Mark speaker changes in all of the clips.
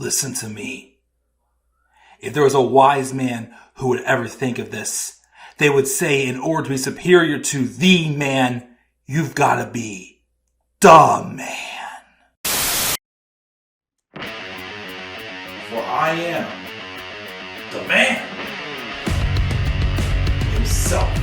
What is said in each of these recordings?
Speaker 1: Listen to me. If there was a wise man who would ever think of this, they would say in order to be superior to the man, you've got to be the man. For I am the man himself.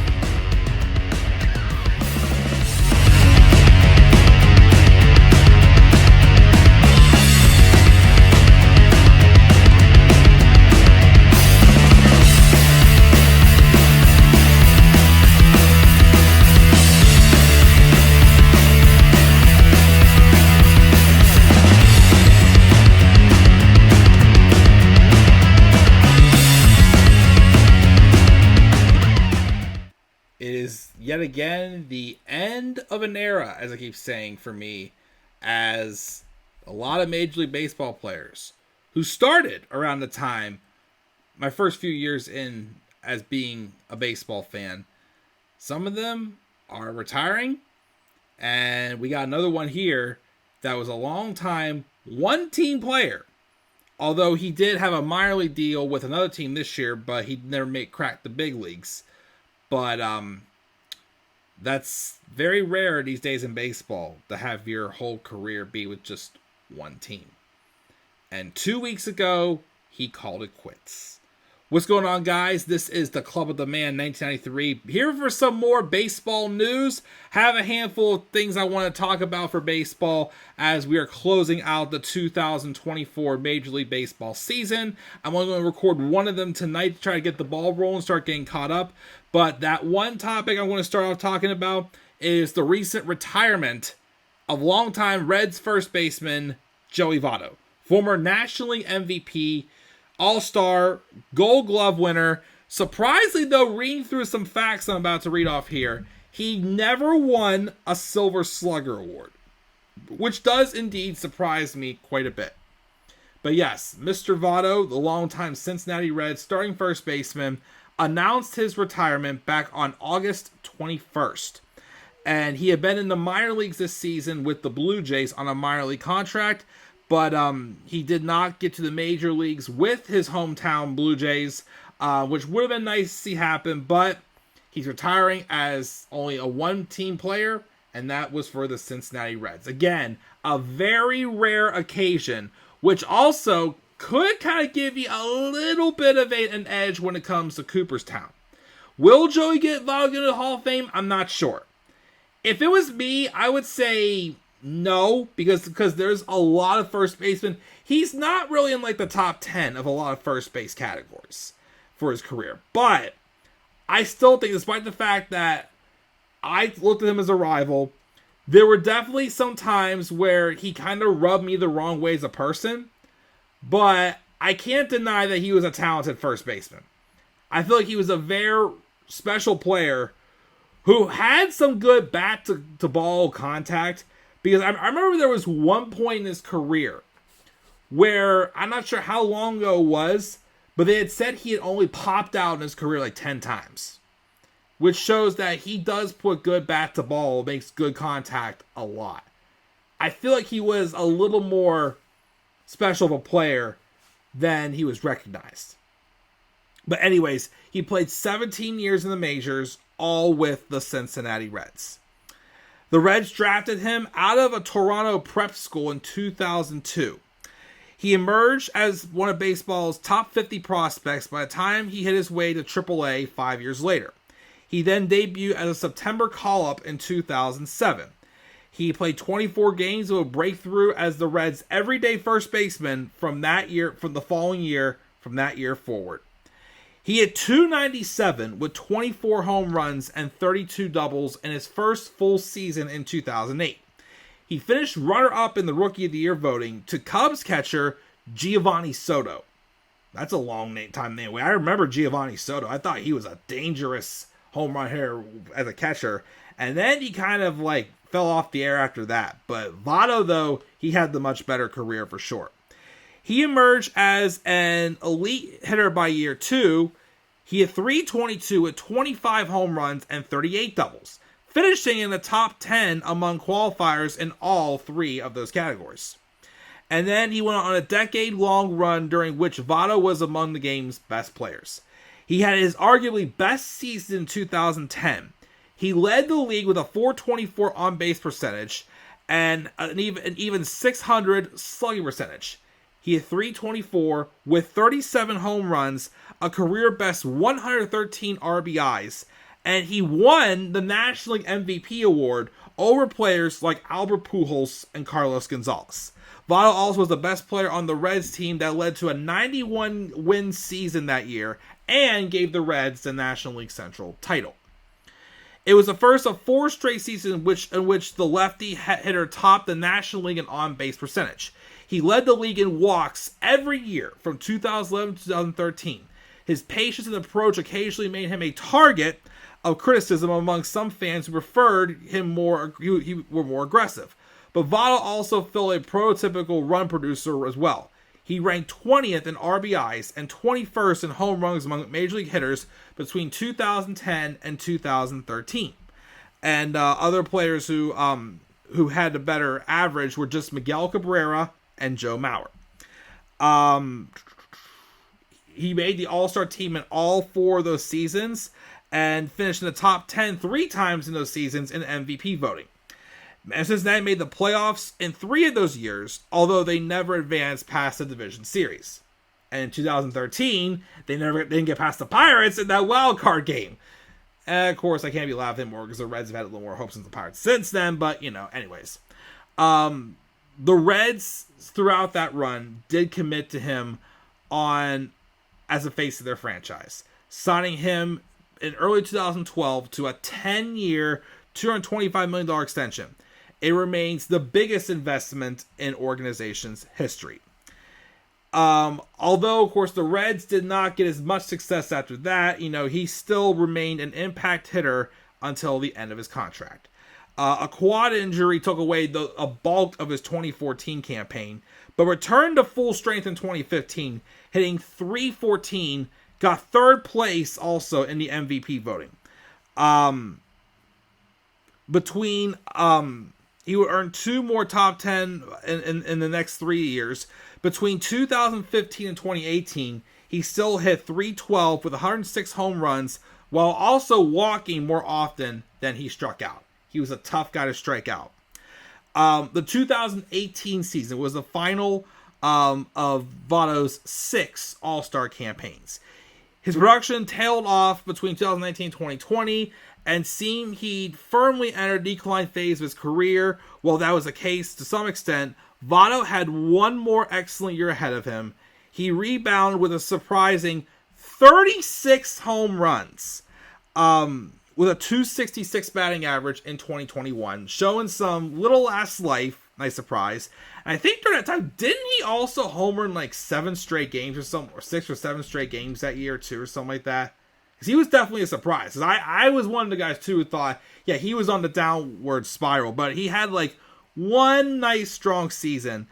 Speaker 2: Yet again, the end of an era, as I keep saying, for me, as a lot of Major League Baseball players who started around the time, my first few years in as being a baseball fan, some of them are retiring, and we got another one here that was a long-time one-team player, although he did have a minor league deal with another team this year, but he never cracked the big leagues. But, that's very rare these days in baseball to have your whole career be with just one team. And 2 weeks ago, he called it quits. What's going on, guys? This is the Club of the Man 1993. Here for some more baseball news. Have a handful of things I want to talk about for baseball as we are closing out the 2024 Major League Baseball season. I'm only going to record one of them tonight to try to get the ball rolling, start getting caught up. But that one topic I want to start off talking about is the recent retirement of longtime Reds first baseman Joey Votto, former National League MVP, All-Star, Gold Glove winner. Surprisingly, though, reading through some facts I'm about to read off here, he never won a Silver Slugger award, which does indeed surprise me quite a bit. But yes, Mr. Votto, the longtime Cincinnati Reds starting first baseman, announced his retirement back on August 21st. And he had been in the minor leagues this season with the Blue Jays on a minor league contract, but he did not get to the major leagues with his hometown Blue Jays, which would have been nice to see happen, but he's retiring as only a one-team player, and that was for the Cincinnati Reds. Again, a very rare occasion, which also could kind of give you a little bit of an edge when it comes to Cooperstown. Will Joey get Votto into the Hall of Fame? I'm not sure. If it was me, I would say no, because there's a lot of first basemen. He's not really in like the top 10 of a lot of first base categories for his career. But I still think, despite the fact that I looked at him as a rival, there were definitely some times where he kind of rubbed me the wrong way as a person. But I can't deny that he was a talented first baseman. I feel like he was a very special player who had some good bat-to-ball contact. Because I remember there was one point in his career where, I'm not sure how long ago it was, but they had said he had only popped out in his career like 10 times. Which shows that he does put good bat-to-ball, makes good contact a lot. I feel like he was a little more special of a player than he was recognized. But anyways, he played 17 years in the majors, all with the Cincinnati Reds. The Reds drafted him out of a Toronto prep school in 2002. He emerged as one of baseball's top 50 prospects by the time he hit his way to AAA 5 years later. He then debuted as a September call-up in 2007. He played 24 games with a breakthrough as the Reds' everyday first baseman from that year forward. He hit .297 with 24 home runs and 32 doubles in his first full season in 2008. He finished runner-up in the Rookie of the Year voting to Cubs catcher Giovanni Soto. That's a long time name. I remember Giovanni Soto. I thought he was a dangerous home run hitter as a catcher. And then he kind of fell off the air after that. But Votto, though, he had the much better career for sure. He emerged as an elite hitter by year 2. He hit .322 with 25 home runs and 38 doubles, finishing in the top 10 among qualifiers in all 3 of those categories. And then he went on a decade-long run during which Votto was among the game's best players. He had his arguably best season in 2010. He led the league with a .424 on-base percentage and an even .600 slugging percentage. He had .324 with 37 home runs, a career-best 113 RBIs, and he won the National League MVP award over players like Albert Pujols and Carlos Gonzalez. Votto also was the best player on the Reds team that led to a 91-win season that year and gave the Reds the National League Central title. It was the first of 4 straight seasons in which the lefty hitter topped the National League in on-base percentage. He led the league in walks every year from 2011 to 2013. His patience and approach occasionally made him a target of criticism among some fans who preferred him were more aggressive. But Votto also filled a prototypical run producer as well. He ranked 20th in RBIs and 21st in home runs among major league hitters between 2010 and 2013. And other players who had a better average were just Miguel Cabrera and Joe Mauer. He made the All-Star team in all 4 of those seasons and finished in the top 10 3 times in those seasons in MVP voting. And Cincinnati made the playoffs in 3 of those years, although they never advanced past the division series. And in 2013, they didn't get past the Pirates in that wild card game. And of course, I can't be laughing more because the Reds have had a little more hopes than the Pirates since then. But anyways, the Reds throughout that run did commit to him as a face of their franchise, signing him in early 2012 to a 10-year, $225 million extension. It remains the biggest investment in organization's history. Although, of course, the Reds did not get as much success after that, he still remained an impact hitter until the end of his contract. A quad injury took away a bulk of his 2014 campaign, but returned to full strength in 2015, hitting .314, got 3rd place also in the MVP voting. He would earn 2 more top 10 in the next 3 years. Between 2015 and 2018, he still hit .312 with 106 home runs, while also walking more often than he struck out. He was a tough guy to strike out. The 2018 season was the final of Votto's 6 All-Star campaigns. His production tailed off between 2019 and 2020, and seemed he'd firmly entered a decline phase of his career. While that was the case to some extent, Votto had one more excellent year ahead of him. He rebounded with a surprising 36 home runs, with a .266 batting average in 2021, showing some little last life. Nice surprise. And I think during that time, didn't he also homer in like 7 straight games or 6 or 7 straight games that year too, or something like that? Because he was definitely a surprise. Because I was one of the guys too who thought, yeah, he was on the downward spiral, but he had like one nice strong season.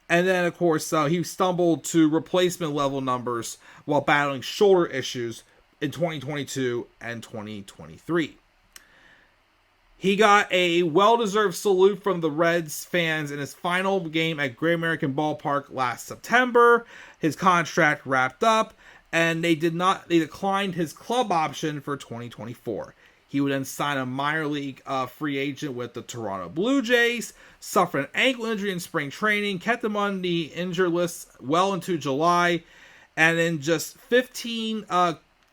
Speaker 2: And then, of course, he stumbled to replacement level numbers while battling shoulder issues in 2022 and 2023. He got a well-deserved salute from the Reds fans in his final game at Great American Ballpark last September. His contract wrapped up, and they declined his club option for 2024. He would then sign a minor league free agent with the Toronto Blue Jays, suffered an ankle injury in spring training, kept him on the injured list well into July, and in just 15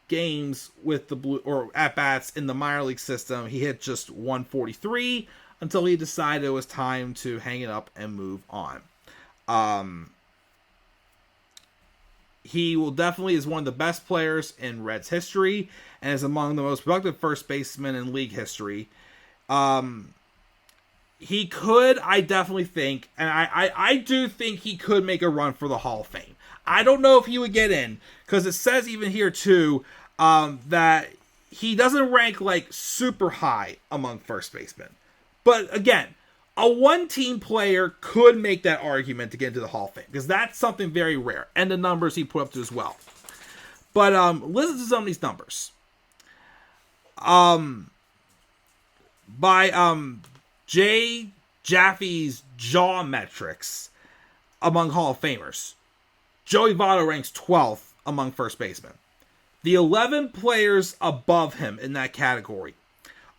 Speaker 2: games with the at-bats in the minor league system, he hit just 143 until he decided it was time to hang it up and move on. He will definitely is one of the best players in Reds history and is among the most productive first basemen in league history. He could, I definitely think, and I do think he could make a run for the Hall of Fame. I don't know if he would get in, because it says even here too that he doesn't rank like super high among first basemen. But again, a one-team player could make that argument to get into the Hall of Fame, because that's something very rare, and the numbers he put up to as well. But listen to some of these numbers. By Jay Jaffe's Jaw Metrics, among Hall of Famers. Joey Votto ranks 12th among first basemen. The 11 players above him in that category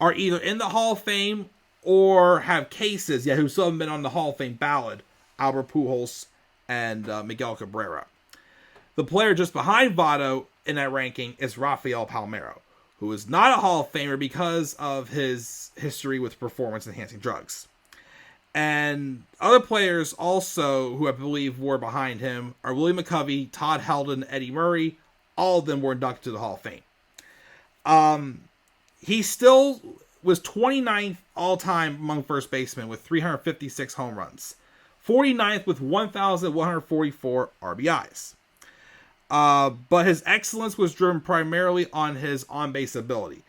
Speaker 2: are either in the Hall of Fame or have cases, who still haven't been on the Hall of Fame ballot, Albert Pujols and Miguel Cabrera. The player just behind Votto in that ranking is Rafael Palmeiro, who is not a Hall of Famer because of his history with performance-enhancing drugs. And other players also who I believe were behind him are Willie McCovey, Todd Helton, Eddie Murray. All of them were inducted to the Hall of Fame. He still was 29th all-time among first basemen with 356 home runs. 49th with 1,144 RBIs. But his excellence was driven primarily on his on-base ability.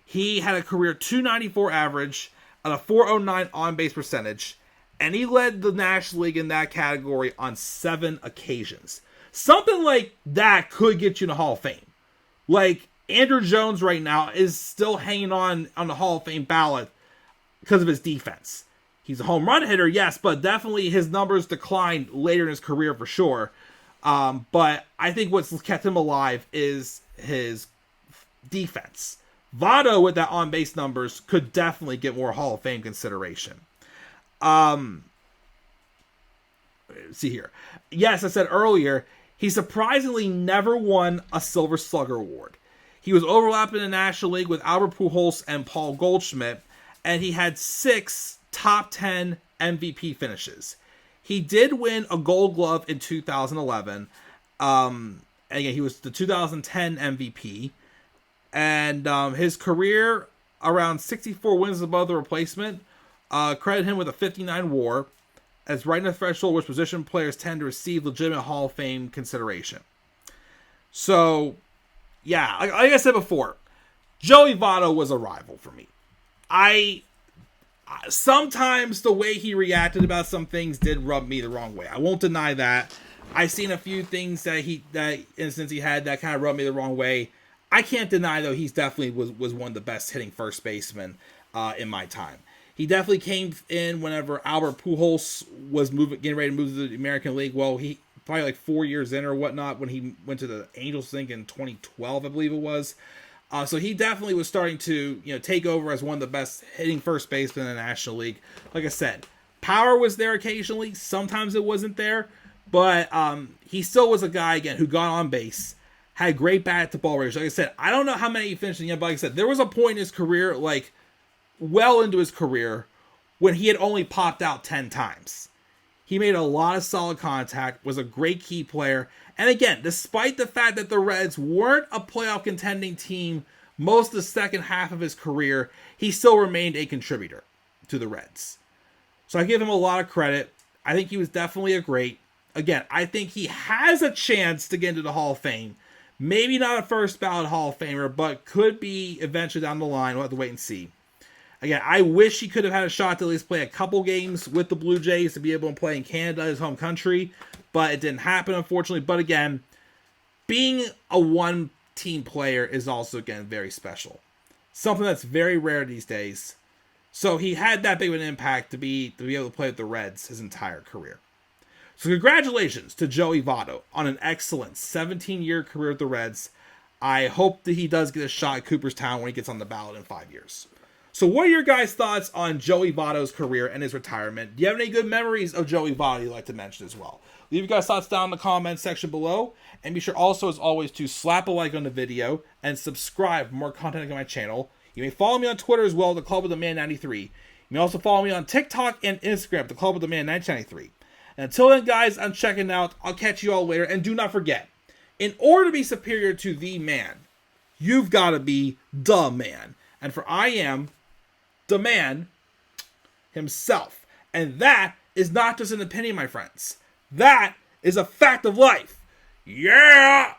Speaker 2: He had a career .294 average and a .409 on-base percentage, and he led the National League in that category on 7 occasions. Something like that could get you in the Hall of Fame. Like, Andrew Jones right now is still hanging on the Hall of Fame ballot because of his defense. He's a home run hitter, yes, but definitely his numbers declined later in his career for sure. But I think what's kept him alive is his defense. Votto, with that on-base numbers, could definitely get more Hall of Fame consideration. See here. Yes, I said earlier, he surprisingly never won a Silver Slugger award. He was overlapping in the National League with Albert Pujols and Paul Goldschmidt, and he had 6 top 10 MVP finishes. He did win a Gold Glove in 2011. And again, he was the 2010 MVP. And his career, around 64 wins above the replacement, credited him with a 59 WAR, as right in the threshold which position players tend to receive legitimate Hall of Fame consideration. So, yeah, like I said before, Joey Votto was a rival for me. Sometimes the way he reacted about some things did rub me the wrong way. I won't deny that. I've seen a few things that instance he had that kind of rubbed me the wrong way. I can't deny, though, he's definitely was one of the best hitting first basemen in my time. He definitely came in whenever Albert Pujols was getting ready to move to the American League. Well, he probably like 4 years in or whatnot when he went to the Angels, I think in 2012, I believe it was. So he definitely was starting to take over as one of the best hitting first basemen in the National League. Like I said, power was there occasionally. Sometimes it wasn't there. But he still was a guy, again, who got on base, had great bat-to-ball ratio. Like I said, I don't know how many he finished in the end, but like I said, there was a point in his career, like well into his career, when he had only popped out 10 times. He made a lot of solid contact, was a great key player. And again, despite the fact that the Reds weren't a playoff contending team most of the second half of his career, he still remained a contributor to the Reds. So I give him a lot of credit. I think he was definitely a great. Again, I think he has a chance to get into the Hall of Fame. Maybe not a first ballot Hall of Famer, but could be eventually down the line. We'll have to wait and see. Again, I wish he could have had a shot to at least play a couple games with the Blue Jays to be able to play in Canada, his home country, but it didn't happen, unfortunately. But again, being a one-team player is also, again, very special. Something that's very rare these days. So he had that big of an impact to be able to play with the Reds his entire career. So congratulations to Joey Votto on an excellent 17-year career with the Reds. I hope that he does get a shot at Cooperstown when he gets on the ballot in 5 years. So what are your guys' thoughts on Joey Votto's career and his retirement? Do you have any good memories of Joey Votto you'd like to mention as well? Leave your guys' thoughts down in the comments section below. And be sure also, as always, to slap a like on the video and subscribe for more content on my channel. You may follow me on Twitter as well, The Club of the Man 93. You may also follow me on TikTok and Instagram, The Club of the Man 1993. And until then, guys, I'm checking out. I'll catch you all later. And do not forget, in order to be superior to the man, you've got to be the man. And for I am the man himself. And that is not just an opinion, my friends. That is a fact of life. Yeah!